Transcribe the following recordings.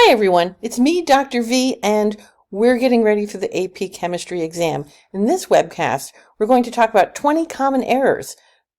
Hi everyone, it's me, Dr. V, and we're getting ready for the AP Chemistry exam. In this webcast, we're going to talk about 20 common errors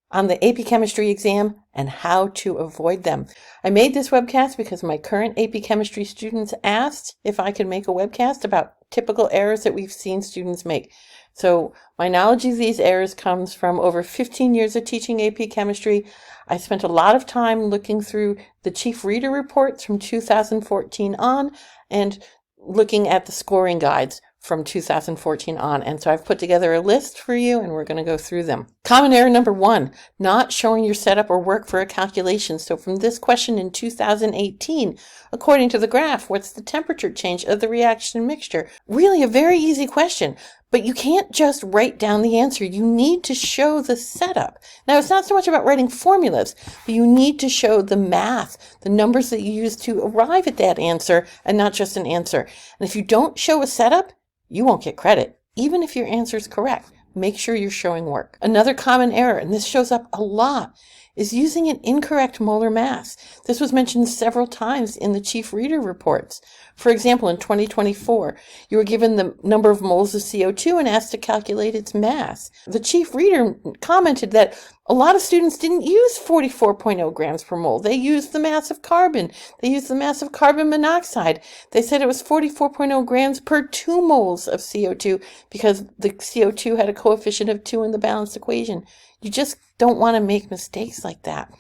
on the AP Chemistry exam and how to avoid them. I made this webcast because my current AP Chemistry students asked if I could make a webcast about typical errors that we've seen students make. So my knowledge of these errors comes from over 15 years of teaching AP Chemistry. I spent a lot of time looking through the Chief Reader reports from 2014 on and looking at the scoring guides from 2014 on. And so I've put together a list for you and we're going to go through them. Common error number 1, not showing your setup or work for a calculation. So from this question in 2018, according to the graph, what's the temperature change of the reaction mixture? Really a very easy question. But you can't just write down the answer. You need to show the setup. Now, it's not so much about writing formulas, but you need to show the math, the numbers that you use to arrive at that answer, and not just an answer. And if you don't show a setup, you won't get credit, even if your answer is correct. Make sure you're showing work. Another common error, and this shows up a lot, is using an incorrect molar mass. This was mentioned several times in the Chief Reader reports. For example, in 2024, you were given the number of moles of CO2 and asked to calculate its mass. The Chief Reader commented that a lot of students didn't use 44.0 grams per mole. They used the mass of carbon. They used the mass of carbon monoxide. They said it was 44.0 grams per 2 moles of CO2 because the CO2 had a coefficient of 2 in the balanced equation. You just don't want to make mistakes like that.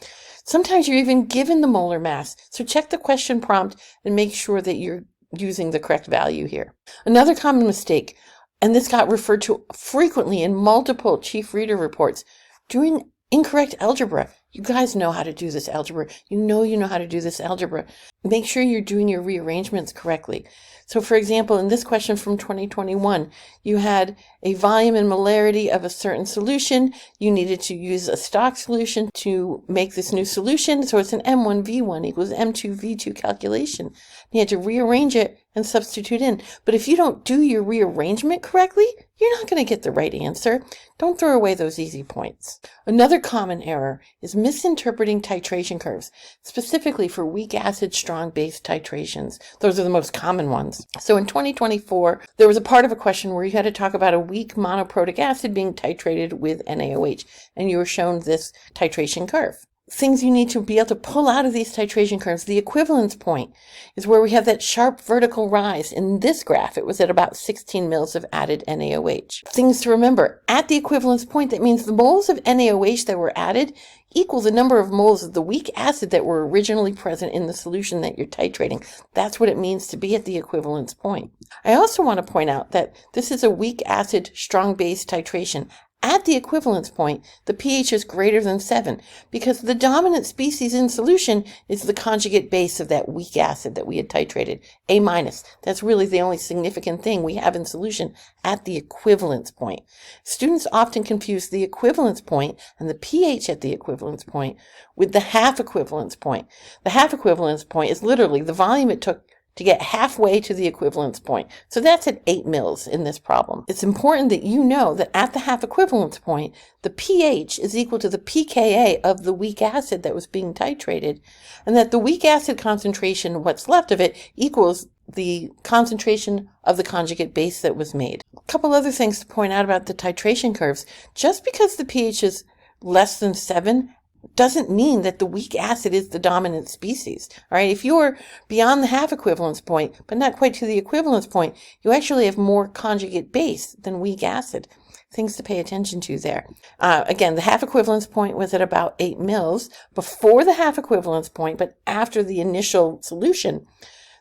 Sometimes you're even given the molar mass, so check the question prompt and make sure that you're using the correct value here. Another common mistake, and this got referred to frequently in multiple Chief Reader reports, doing incorrect algebra. You guys know how to do this algebra. You know how to do this algebra. Make sure you're doing your rearrangements correctly. So for example, in this question from 2021, you had a volume and molarity of a certain solution. You needed to use a stock solution to make this new solution. So it's an M1V1 equals M2V2 calculation. You had to rearrange it and substitute in. But if you don't do your rearrangement correctly, you're not going to get the right answer. Don't throw away those easy points. Another common error is misinterpreting titration curves, specifically for weak acid, strong base titrations. Those are the most common ones. So in 2024, there was a part of a question where you had to talk about a weak monoprotic acid being titrated with NaOH, and you were shown this titration curve. Things you need to be able to pull out of these titration curves. The equivalence point is where we have that sharp vertical rise. In this graph, it was at about 16 mils of added NaOH. Things to remember, at the equivalence point, that means the moles of NaOH that were added equal the number of moles of the weak acid that were originally present in the solution that you're titrating. That's what it means to be at the equivalence point. I also want to point out that this is a weak acid, strong base titration. At the equivalence point, the pH is greater than 7 because the dominant species in solution is the conjugate base of that weak acid that we had titrated, A-. That's really the only significant thing we have in solution at the equivalence point. Students often confuse the equivalence point and the pH at the equivalence point with the half-equivalence point. The half-equivalence point is literally the volume it took to get halfway to the equivalence point. So that's at 8 mils in this problem. It's important that you know that at the half equivalence point, the pH is equal to the pKa of the weak acid that was being titrated, and that the weak acid concentration, what's left of it, equals the concentration of the conjugate base that was made. A couple other things to point out about the titration curves. Just because the pH is less than 7 doesn't mean that the weak acid is the dominant species. All right, if you're beyond the half equivalence point, but not quite to the equivalence point, you actually have more conjugate base than weak acid. Things to pay attention to there. Again, the half equivalence point was at about 8 mils before the half equivalence point, but after the initial solution,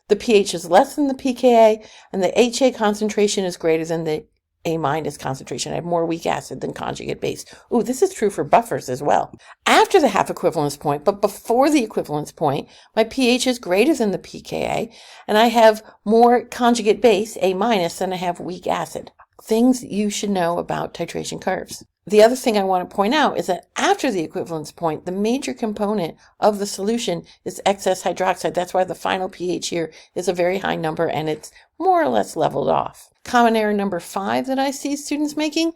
the pH is less than the pKa and the HA concentration is greater than the A- concentration. I have more weak acid than conjugate base. Ooh, this is true for buffers as well. After the half equivalence point, but before the equivalence point, my pH is greater than the pKa, and I have more conjugate base, A-, than I have weak acid. Things you should know about titration curves. The other thing I want to point out is that after the equivalence point, the major component of the solution is excess hydroxide. That's why the final pH here is a very high number and it's more or less leveled off. Common error number 5 that I see students making,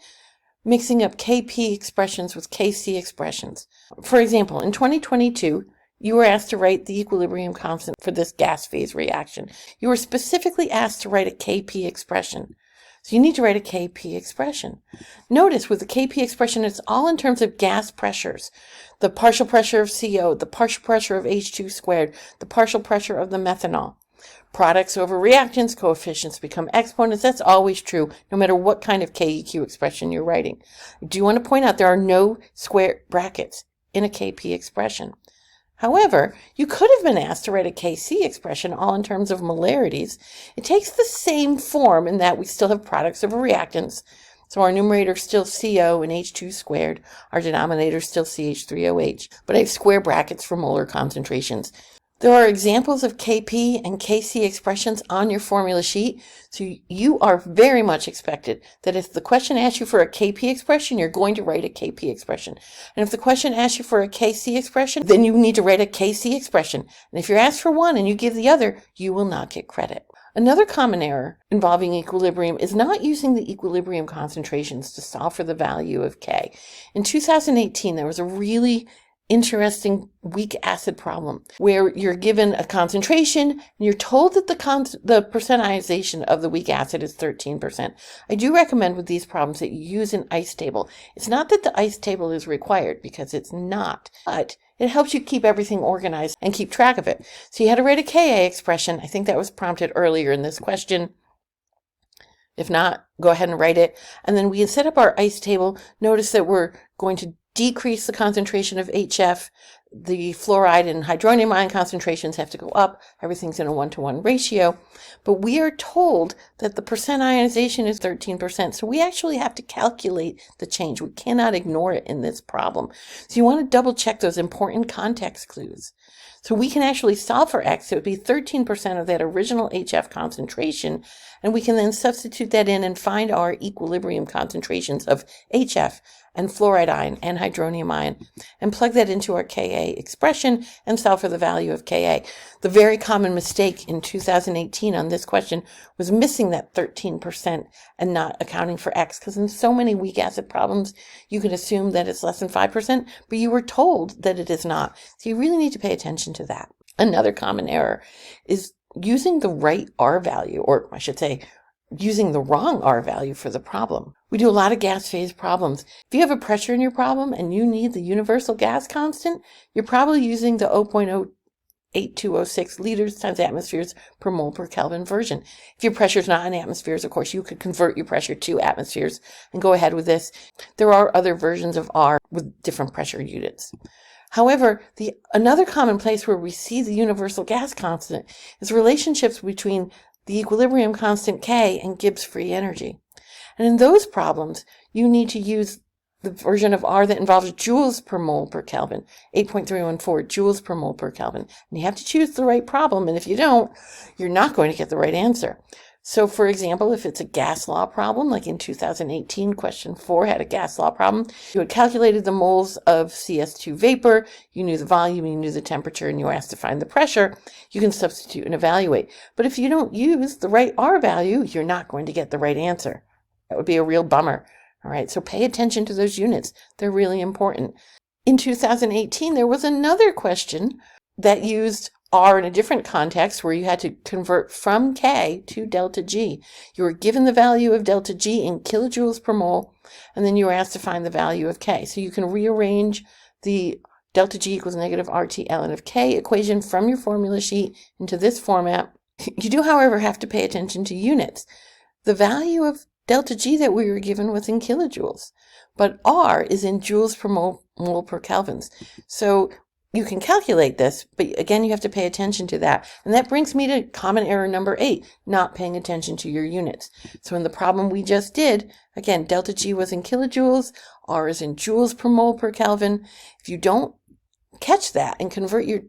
mixing up Kp expressions with Kc expressions. For example, in 2022, you were asked to write the equilibrium constant for this gas phase reaction. You were specifically asked to write a Kp expression. So you need to write a Kp expression. Notice with the Kp expression, it's all in terms of gas pressures. The partial pressure of CO, the partial pressure of H2 squared, the partial pressure of the methanol. Products over reactants, coefficients become exponents. That's always true, no matter what kind of KEQ expression you're writing. I do want to point out there are no square brackets in a Kp expression. However, you could have been asked to write a Kc expression all in terms of molarities. It takes the same form in that we still have products over reactants. So our numerator is still CO and H2 squared. Our denominator is still CH3OH. But I have square brackets for molar concentrations. There are examples of Kp and Kc expressions on your formula sheet, so you are very much expected that if the question asks you for a Kp expression, you're going to write a Kp expression. And if the question asks you for a Kc expression, then you need to write a Kc expression. And if you're asked for one and you give the other, you will not get credit. Another common error involving equilibrium is not using the equilibrium concentrations to solve for the value of K. In 2018, there was a really interesting weak acid problem where you're given a concentration and you're told that the percent ionization of the weak acid is 13%. I do recommend with these problems that you use an ICE table. It's not that the ICE table is required, because it's not, but it helps you keep everything organized and keep track of it. So you had to write a Ka expression. I think that was prompted earlier in this question. If not, go ahead and write it. And then we can set up our ICE table. Notice that we're going to decrease the concentration of HF. The fluoride and hydronium ion concentrations have to go up. Everything's in a 1-to-1 ratio. But we are told that the percent ionization is 13%. So we actually have to calculate the change. We cannot ignore it in this problem. So you want to double check those important context clues. So we can actually solve for X. It would be 13% of that original HF concentration. And we can then substitute that in and find our equilibrium concentrations of HF and fluoride ion and hydronium ion and plug that into our Ka expression and solve for the value of Ka. The very common mistake in 2018 on this question was missing that 13% and not accounting for X, because in so many weak acid problems, you can assume that it's less than 5%, but you were told that it is not. So you really need to pay attention to that. Another common error is using the right R value, or I should say, using the wrong R value for the problem. We do a lot of gas phase problems. If you have a pressure in your problem and you need the universal gas constant, you're probably using the 0.08206 liters times atmospheres per mole per Kelvin version. If your pressure is not in atmospheres, of course, you could convert your pressure to atmospheres and go ahead with this. There are other versions of R with different pressure units. However, another common place where we see the universal gas constant is relationships between the equilibrium constant K and Gibbs free energy. And in those problems, you need to use the version of R that involves joules per mole per Kelvin, 8.314 joules per mole per Kelvin. And you have to choose the right problem, and if you don't, you're not going to get the right answer. So for example, if it's a gas law problem, like in 2018, question 4 had a gas law problem, you had calculated the moles of CS2 vapor, you knew the volume, you knew the temperature, and you were asked to find the pressure, you can substitute and evaluate. But if you don't use the right R value, you're not going to get the right answer. That would be a real bummer. All right, so pay attention to those units. They're really important. In 2018, there was another question that used R in a different context where you had to convert from K to delta G. You were given the value of delta G in kilojoules per mole, and then you were asked to find the value of K. So you can rearrange the delta G equals negative RT ln of K equation from your formula sheet into this format. You do, however, have to pay attention to units. The value of delta G that we were given was in kilojoules, but R is in joules per mole per kelvins. So you can calculate this, but again, you have to pay attention to that. And that brings me to common error number 8, not paying attention to your units. So in the problem we just did, again, delta G was in kilojoules, R is in joules per mole per Kelvin. If you don't catch that and convert your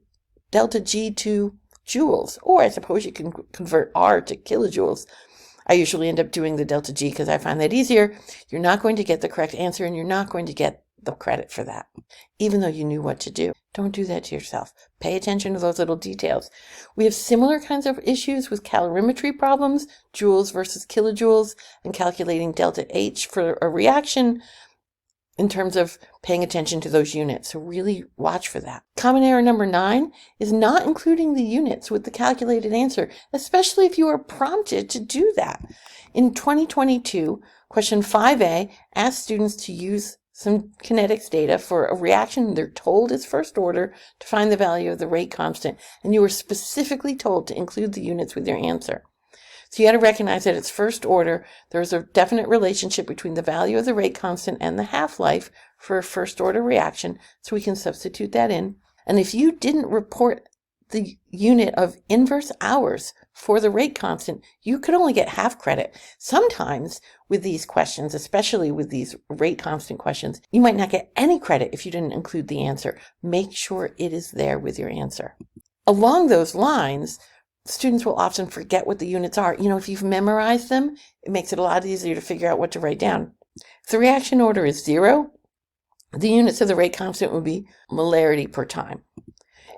delta G to joules, or I suppose you can convert R to kilojoules, I usually end up doing the delta G because I find that easier. You're not going to get the correct answer, and you're not going to get the credit for that, even though you knew what to do. Don't do that to yourself. Pay attention to those little details. We have similar kinds of issues with calorimetry problems, joules versus kilojoules, and calculating delta H for a reaction. in terms of paying attention to those units. So really watch for that. Common error number 9 is not including the units with the calculated answer, especially if you are prompted to do that. In 2022, question 5A asked students to use some kinetics data for a reaction they're told is first order to find the value of the rate constant, and you were specifically told to include the units with your answer. So you got to recognize that it's first order. There's a definite relationship between the value of the rate constant and the half-life for a first order reaction, so we can substitute that in. And if you didn't report the unit of inverse hours for the rate constant, you could only get half credit. Sometimes with these questions, especially with these rate constant questions, you might not get any credit if you didn't include the answer. Make sure it is there with your answer. Along those lines, students will often forget what the units are. You know, if you've memorized them, it makes it a lot easier to figure out what to write down. If the reaction order is 0, the units of the rate constant would be molarity per time.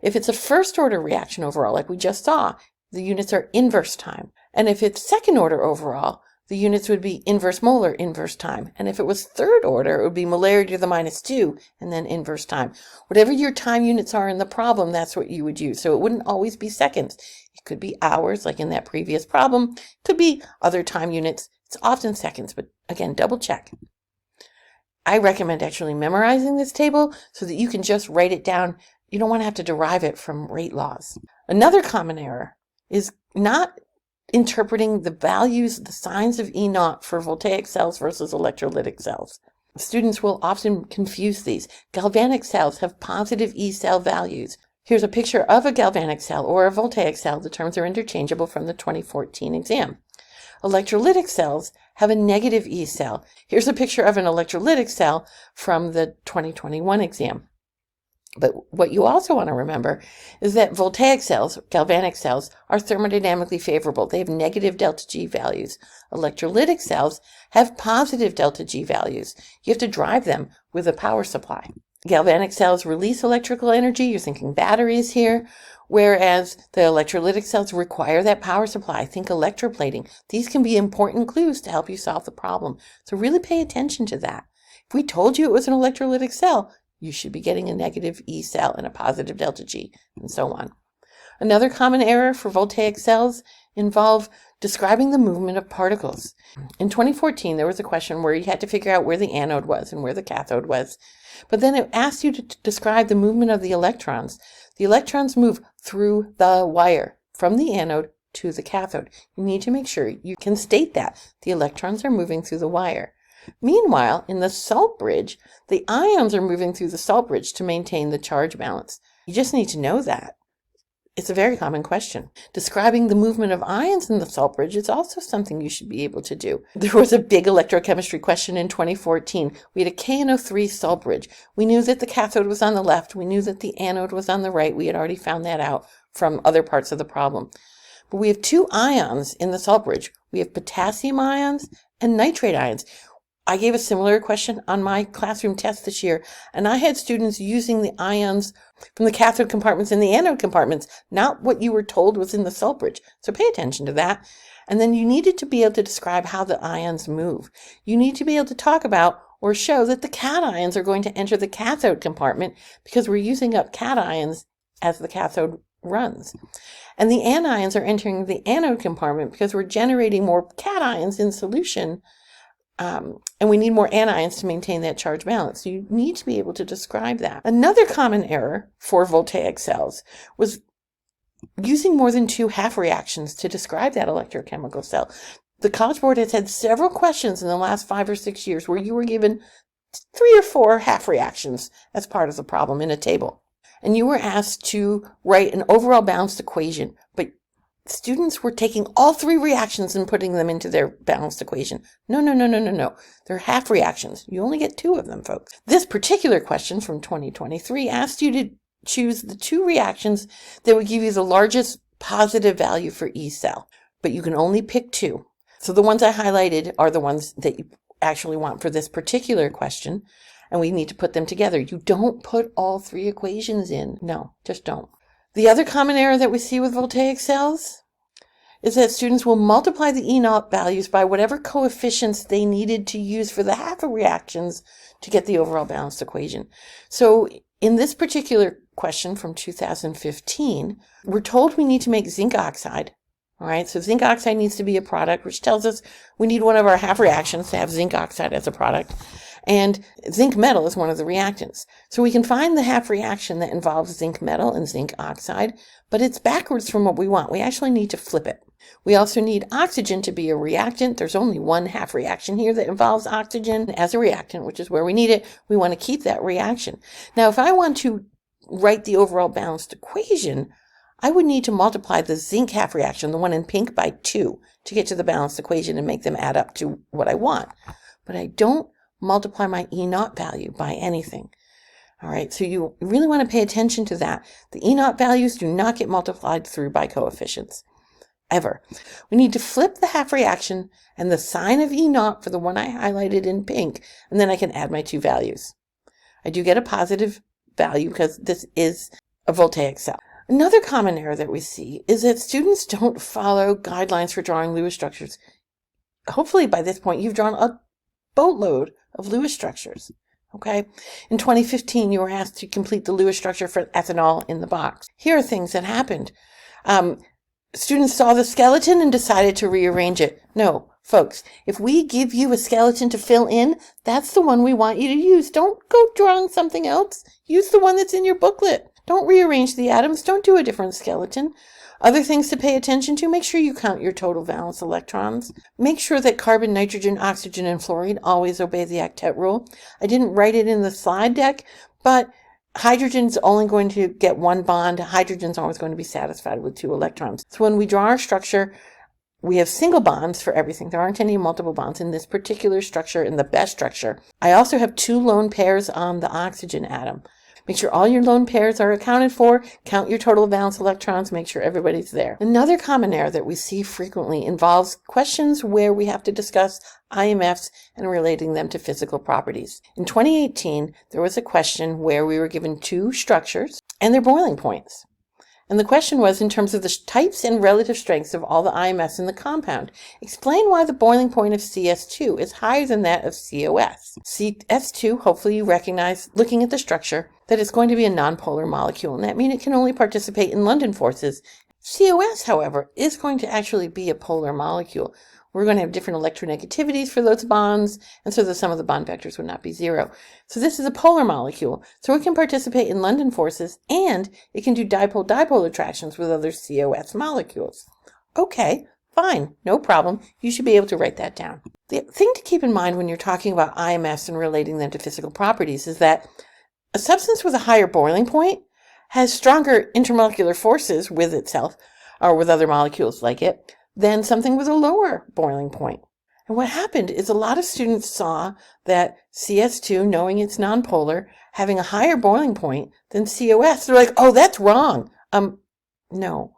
If it's a first order reaction overall, like we just saw, the units are inverse time. And if it's second order overall, the units would be inverse molar, inverse time. And if it was third order, it would be molarity to the -2 and then inverse time. Whatever your time units are in the problem, that's what you would use. So it wouldn't always be seconds. It could be hours, like in that previous problem. It could be other time units. It's often seconds, but again, double check. I recommend actually memorizing this table so that you can just write it down. You don't want to have to derive it from rate laws. Another common error is not interpreting the values, the signs of E0 for voltaic cells versus electrolytic cells. Students will often confuse these. Galvanic cells have positive E cell values. Here's a picture of a galvanic cell or a voltaic cell. The terms are interchangeable from the 2014 exam. Electrolytic cells have a negative E cell. Here's a picture of an electrolytic cell from the 2021 exam. But what you also want to remember is that voltaic cells, galvanic cells, are thermodynamically favorable. They have negative delta G values. Electrolytic cells have positive delta G values. You have to drive them with a power supply. Galvanic cells release electrical energy. You're thinking batteries here. Whereas the electrolytic cells require that power supply. Think electroplating. These can be important clues to help you solve the problem. So really pay attention to that. If we told you it was an electrolytic cell, you should be getting a negative E cell and a positive delta G, and so on. Another common error for voltaic cells involve describing the movement of particles. In 2014, there was a question where you had to figure out where the anode was and where the cathode was. But then it asked you to describe the movement of the electrons. The electrons move through the wire from the anode to the cathode. You need to make sure you can state that. The electrons are moving through the wire. Meanwhile, in the salt bridge, the ions are moving through the salt bridge to maintain the charge balance. You just need to know that. It's a very common question. Describing the movement of ions in the salt bridge is also something you should be able to do. There was a big electrochemistry question in 2014. We had a KNO3 salt bridge. We knew that the cathode was on the left. We knew that the anode was on the right. We had already found that out from other parts of the problem. But we have 2 ions in the salt bridge. We have potassium ions and nitrate ions. I gave a similar question on my classroom test this year, and I had students using the ions from the cathode compartments and the anode compartments, not what you were told was in the salt bridge. So pay attention to that. And then you needed to be able to describe how the ions move. You need to be able to talk about or show that the cations are going to enter the cathode compartment because we're using up cations as the cathode runs. And the anions are entering the anode compartment because we're generating more cations in solution. And we need more anions to maintain that charge balance. So you need to be able to describe that. Another common error for voltaic cells was using more than 2 half reactions to describe that electrochemical cell. The College Board has had several questions in the last 5 or 6 years where you were given 3 or 4 half reactions as part of the problem in a table. And you were asked to write an overall balanced equation, but students were taking all 3 reactions and putting them into their balanced equation. No. They're half reactions. You only get 2 of them, folks. This particular question from 2023 asked you to choose the 2 reactions that would give you the largest positive value for E cell, but you can only pick 2. So the ones I highlighted are the ones that you actually want for this particular question, and we need to put them together. You don't put all 3 equations in. No, just don't. The other common error that we see with voltaic cells is that students will multiply the E0 values by whatever coefficients they needed to use for the half of reactions to get the overall balanced equation. So in this particular question from 2015, we're told we need to make zinc oxide. All right, so zinc oxide needs to be a product, which tells us we need one of our half reactions to have zinc oxide as a product. And zinc metal is one of the reactants. So we can find the half reaction that involves zinc metal and zinc oxide, but it's backwards from what we want. We actually need to flip it. We also need oxygen to be a reactant. There's only one half reaction here that involves oxygen as a reactant, which is where we need it. We want to keep that reaction. Now, if I want to write the overall balanced equation, I would need to multiply the zinc half reaction, the one in pink, by 2 to get to the balanced equation and make them add up to what I want. But I don't multiply my E0 value by anything. All right, so you really want to pay attention to that. The E0 values do not get multiplied through by coefficients, ever. We need to flip the half reaction and the sign of E0 for the one I highlighted in pink, and then I can add my 2 values. I do get a positive value because this is a voltaic cell. Another common error that we see is that students don't follow guidelines for drawing Lewis structures. Hopefully by this point you've drawn a boatload of Lewis structures. Okay. In 2015, you were asked to complete the Lewis structure for ethanol in the box. Here are things that happened. Students saw the skeleton and decided to rearrange it. No, folks, if we give you a skeleton to fill in, that's the one we want you to use. Don't go drawing something else. Use the one that's in your booklet. Don't rearrange the atoms. Don't do a different skeleton. Other things to pay attention to, make sure you count your total valence electrons. Make sure that carbon, nitrogen, oxygen, and fluorine always obey the octet rule. I didn't write it in the slide deck, but hydrogen's only going to get 1 bond. Hydrogen's always going to be satisfied with 2 electrons. So when we draw our structure, we have single bonds for everything. There aren't any multiple bonds in this particular structure, in the best structure. I also have 2 lone pairs on the oxygen atom. Make sure all your lone pairs are accounted for. Count your total valence electrons. Make sure everybody's there. Another common error that we see frequently involves questions where we have to discuss IMFs and relating them to physical properties. In 2018, there was a question where we were given 2 structures and their boiling points. And the question was, in terms of the types and relative strengths of all the IMFs in the compound, explain why the boiling point of CS2 is higher than that of COS. CS2, hopefully you recognize, looking at the structure, that it's going to be a nonpolar molecule, and that means it can only participate in London forces. COS, however, is going to actually be a polar molecule. We're going to have different electronegativities for those bonds, and so the sum of the bond vectors would not be 0. So this is a polar molecule, so it can participate in London forces, and it can do dipole-dipole attractions with other COS molecules. Okay, fine, no problem. You should be able to write that down. The thing to keep in mind when you're talking about IMFs and relating them to physical properties is that a substance with a higher boiling point has stronger intermolecular forces with itself, or with other molecules like it, than something with a lower boiling point. And what happened is a lot of students saw that CS2, knowing it's nonpolar, having a higher boiling point than COS. They're like, oh, that's wrong. No.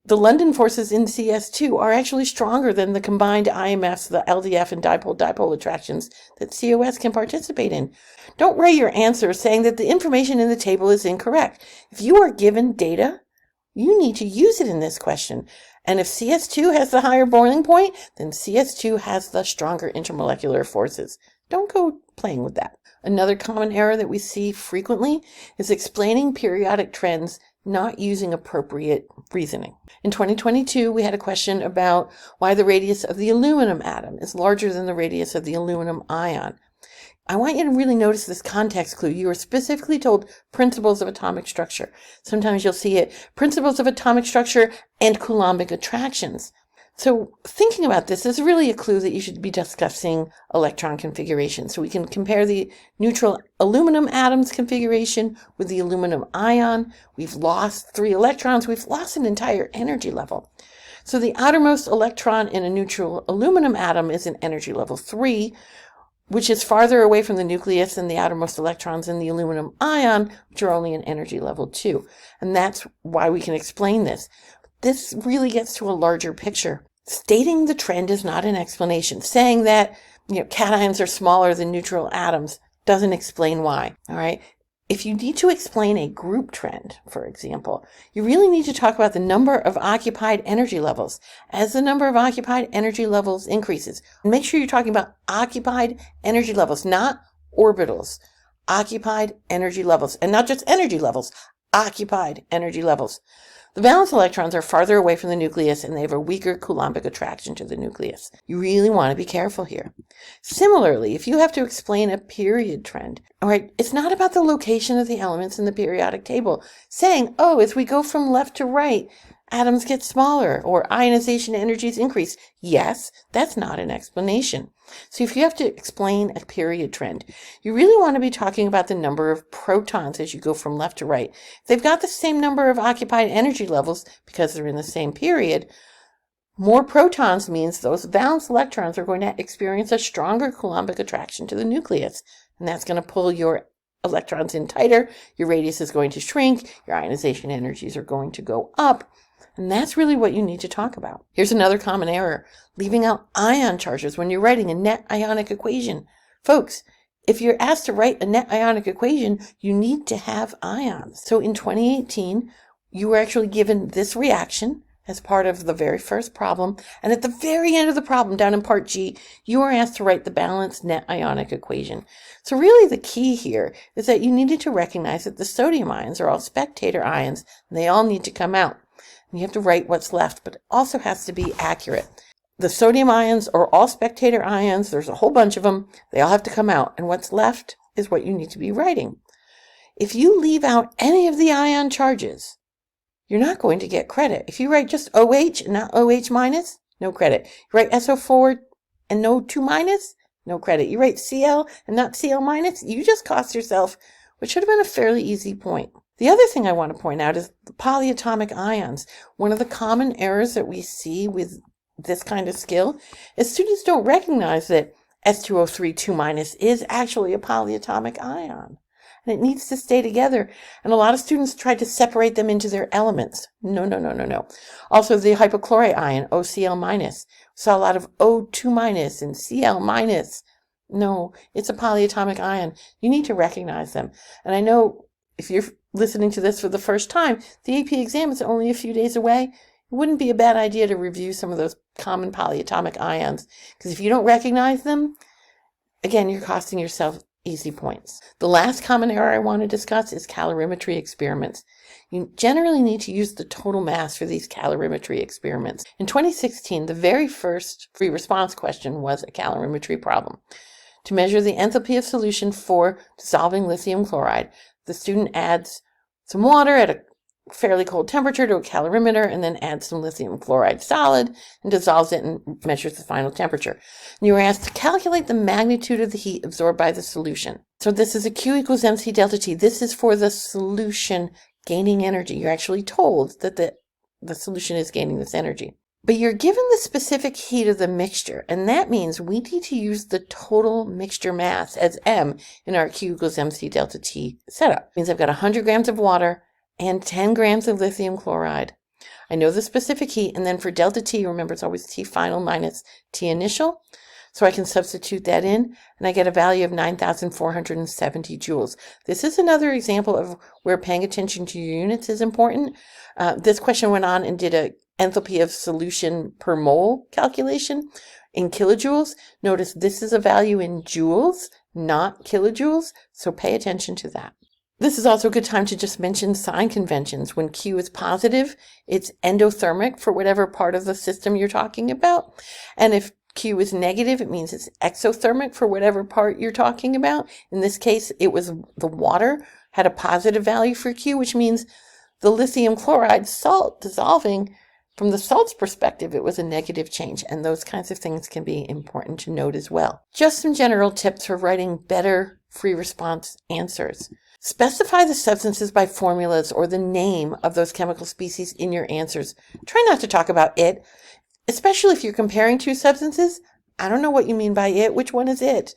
The London forces in CS2 are actually stronger than the combined IMFs, the LDF and dipole-dipole attractions that COS can participate in. Don't write your answer saying that the information in the table is incorrect. If you are given data, you need to use it in this question. And if CS2 has the higher boiling point, then CS2 has the stronger intermolecular forces. Don't go playing with that. Another common error that we see frequently is explaining periodic trends not using appropriate reasoning. In 2022, we had a question about why the radius of the aluminum atom is larger than the radius of the aluminum ion. I want you to really notice this context clue. You are specifically told principles of atomic structure. Sometimes you'll see it, principles of atomic structure and Coulombic attractions. So thinking about this is really a clue that you should be discussing electron configuration. So we can compare the neutral aluminum atom's configuration with the aluminum ion. We've lost 3 electrons. We've lost an entire energy level. So the outermost electron in a neutral aluminum atom is an energy level 3, which is farther away from the nucleus than the outermost electrons in the aluminum ion, which are only an energy level 2. And that's why we can explain this. This really gets to a larger picture. Stating the trend is not an explanation. Saying that cations are smaller than neutral atoms doesn't explain why. All right. if you need to explain a group trend, for example, you really need to talk about the number of occupied energy levels. As the number of occupied energy levels increases, make sure you're talking about occupied energy levels, not orbitals. Occupied energy levels, and not just energy levels, occupied energy levels. The valence electrons are farther away from the nucleus and they have a weaker Coulombic attraction to the nucleus. You really want to be careful here. Similarly, if you have to explain a period trend, all right, it's not about the location of the elements in the periodic table, saying, oh, as we go from left to right, atoms get smaller or ionization energies increase. Yes, that's not an explanation. So if you have to explain a period trend, you really want to be talking about the number of protons as you go from left to right. If they've got the same number of occupied energy levels because they're in the same period, more protons means those valence electrons are going to experience a stronger Coulombic attraction to the nucleus. And that's going to pull your electrons in tighter. Your radius is going to shrink. Your ionization energies are going to go up. And that's really what you need to talk about. Here's another common error, leaving out ion charges when you're writing a net ionic equation. Folks, if you're asked to write a net ionic equation, you need to have ions. So in 2018, you were actually given this reaction as part of the very first problem. And at the very end of the problem, down in part G, you were asked to write the balanced net ionic equation. So really the key here is that you needed to recognize that the sodium ions are all spectator ions, and they all need to come out. You have to write what's left, but it also has to be accurate. The sodium ions are all spectator ions. There's a whole bunch of them. They all have to come out, and what's left is what you need to be writing. If you leave out any of the ion charges, you're not going to get credit. If you write just OH and not OH minus, no credit. You write SO4 and no 2 minus, no credit. You write Cl and not Cl minus, you just cost yourself what should have been a fairly easy point. The other thing I want to point out is the polyatomic ions. One of the common errors that we see with this kind of skill is students don't recognize that S2O3 2- is actually a polyatomic ion. And it needs to stay together. And a lot of students try to separate them into their elements. No. Also, the hypochlorite ion, OCl-. Saw a lot of O2- and Cl-. No, it's a polyatomic ion. You need to recognize them. And I know if you're listening to this for the first time, the AP exam is only a few days away. It wouldn't be a bad idea to review some of those common polyatomic ions, because if you don't recognize them, again, you're costing yourself easy points. The last common error I want to discuss is calorimetry experiments. You generally need to use the total mass for these calorimetry experiments. In 2016, the very first free response question was a calorimetry problem. To measure the enthalpy of solution for dissolving lithium chloride, the student adds some water at a fairly cold temperature to a calorimeter and then adds some lithium chloride solid and dissolves it and measures the final temperature. And you are asked to calculate the magnitude of the heat absorbed by the solution. So this is a Q equals MC delta T. This is for the solution gaining energy. You're actually told that the solution is gaining this energy. But you're given the specific heat of the mixture, and that means we need to use the total mixture mass as M in our Q equals MC delta T setup. It means I've got 100 grams of water and 10 grams of lithium chloride. I know the specific heat, and then for delta T, remember it's always T final minus T initial. So I can substitute that in, and I get a value of 9,470 joules. This is another example of where paying attention to your units is important. This question went on and did a enthalpy of solution per mole calculation in kilojoules. Notice this is a value in joules, not kilojoules, so pay attention to that. This is also a good time to just mention sign conventions. When Q is positive, it's endothermic for whatever part of the system you're talking about. And if Q is negative, it means it's exothermic for whatever part you're talking about. In this case, it was the water had a positive value for Q, which means the lithium chloride salt dissolving. From the salt's perspective, it was a negative change, and those kinds of things can be important to note as well. Just some general tips for writing better free response answers. Specify the substances by formulas or the name of those chemical species in your answers. Try not to talk about it, especially if you're comparing two substances. I don't know what you mean by it. Which one is it?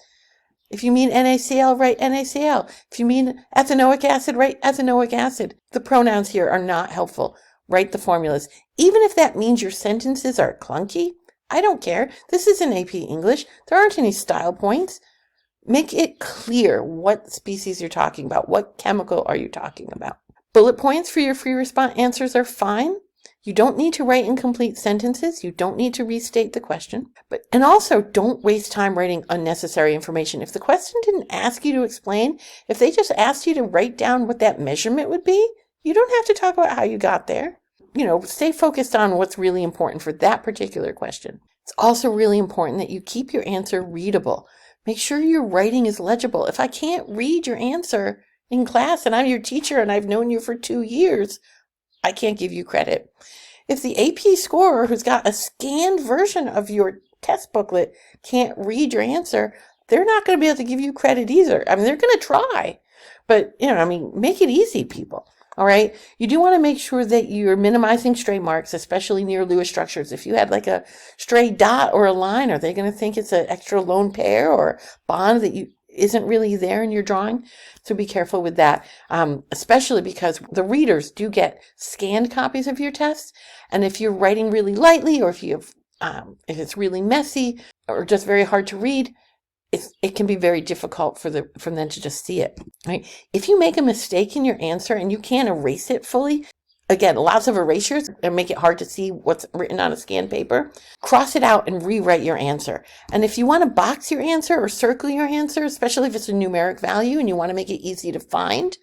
If you mean NaCl, write NaCl. If you mean ethanoic acid, write ethanoic acid. The pronouns here are not helpful. Write the formulas. Even if that means your sentences are clunky, I don't care. This isn't AP English. There aren't any style points. Make it clear what species you're talking about. What chemical are you talking about? Bullet points for your free response answers are fine. You don't need to write incomplete sentences. You don't need to restate the question. And also, don't waste time writing unnecessary information. If the question didn't ask you to explain, if they just asked you to write down what that measurement would be, you don't have to talk about how you got there. Stay focused on what's really important for that particular question. It's also really important that you keep your answer readable. Make sure your writing is legible. If I can't read your answer in class and I'm your teacher and I've known you for 2 years, I can't give you credit. If the AP scorer who's got a scanned version of your test booklet can't read your answer, they're not going to be able to give you credit either. I mean, they're going to try, but, make it easy, people. All right. You do want to make sure that you're minimizing stray marks, especially near Lewis structures. If you had like a stray dot or a line, are they going to think it's an extra lone pair or bond that isn't really there in your drawing? So be careful with that, especially because the readers do get scanned copies of your tests. And if you're writing really lightly, or if it's really messy or just very hard to read, it can be very difficult for them to just see it. Right? If you make a mistake in your answer and you can't erase it fully, again, lots of erasures and make it hard to see what's written on a scanned paper, cross it out and rewrite your answer. And if you want to box your answer or circle your answer, especially if it's a numeric value and you want to make it easy to find,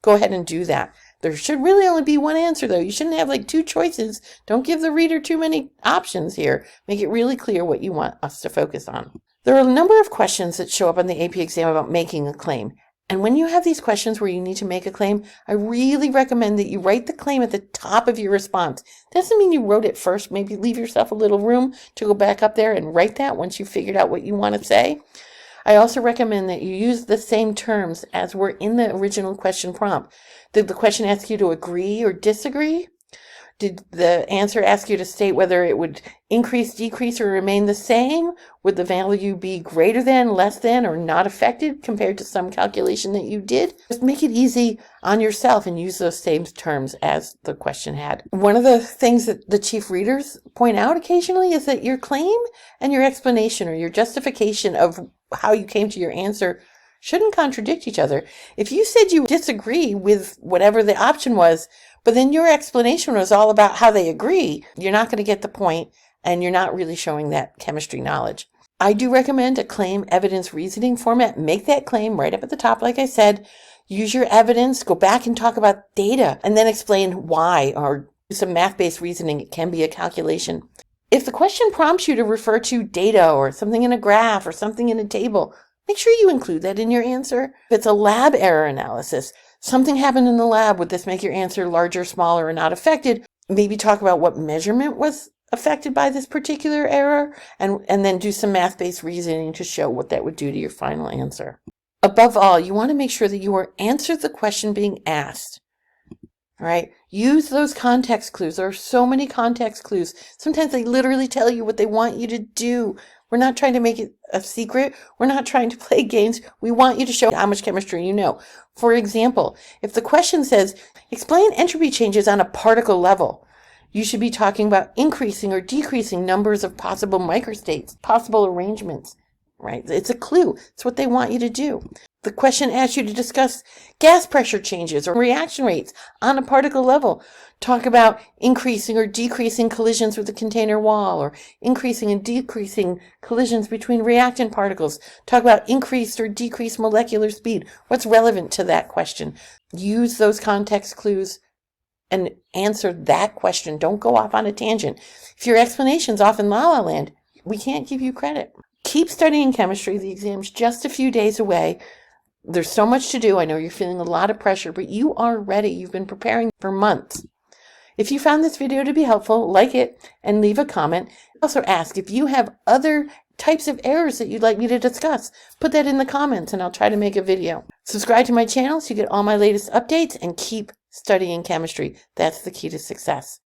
go ahead and do that. There should really only be one answer, though. You shouldn't have like 2 choices. Don't give the reader too many options here. Make it really clear what you want us to focus on. There are a number of questions that show up on the AP exam about making a claim. And when you have these questions where you need to make a claim, I really recommend that you write the claim at the top of your response. Doesn't mean you wrote it first. Maybe leave yourself a little room to go back up there and write that once you've figured out what you want to say. I also recommend that you use the same terms as were in the original question prompt. Did the question ask you to agree or disagree? Did the answer ask you to state whether it would increase, decrease, or remain the same? Would the value be greater than, less than, or not affected compared to some calculation that you did? Just make it easy on yourself and use those same terms as the question had. One of the things that the chief readers point out occasionally is that your claim and your explanation or your justification of how you came to your answer shouldn't contradict each other. If you said you disagree with whatever the option was, but then your explanation was all about how they agree, you're not going to get the point, and you're not really showing that chemistry knowledge. I do recommend a claim evidence reasoning format. Make that claim right up at the top, like I said. Use your evidence, go back and talk about data, and then explain why, or do some math-based reasoning. It can be a calculation. If the question prompts you to refer to data or something in a graph or something in a table, make sure you include that in your answer. If it's a lab error analysis, something happened in the lab, would this make your answer larger, smaller, or not affected? Maybe talk about what measurement was affected by this particular error, and then do some math-based reasoning to show what that would do to your final answer. Above all, you want to make sure that you are answered the question being asked. All right? Use those context clues. There are so many context clues. Sometimes they literally tell you what they want you to do. We're not trying to make it a secret. We're not trying to play games. We want you to show how much chemistry you know. For example, if the question says, explain entropy changes on a particle level, you should be talking about increasing or decreasing numbers of possible microstates, possible arrangements, right? It's a clue. It's what they want you to do. The question asks you to discuss gas pressure changes or reaction rates on a particle level. Talk about increasing or decreasing collisions with the container wall, or increasing and decreasing collisions between reactant particles. Talk about increased or decreased molecular speed. What's relevant to that question? Use those context clues and answer that question. Don't go off on a tangent. If your explanation's off in la la land, we can't give you credit. Keep studying chemistry. The exam's just a few days away. There's so much to do. I know you're feeling a lot of pressure, but you are ready. You've been preparing for months. If you found this video to be helpful, like it and leave a comment. Also ask if you have other types of errors that you'd like me to discuss. Put that in the comments and I'll try to make a video. Subscribe to my channel so you get all my latest updates, and keep studying chemistry. That's the key to success.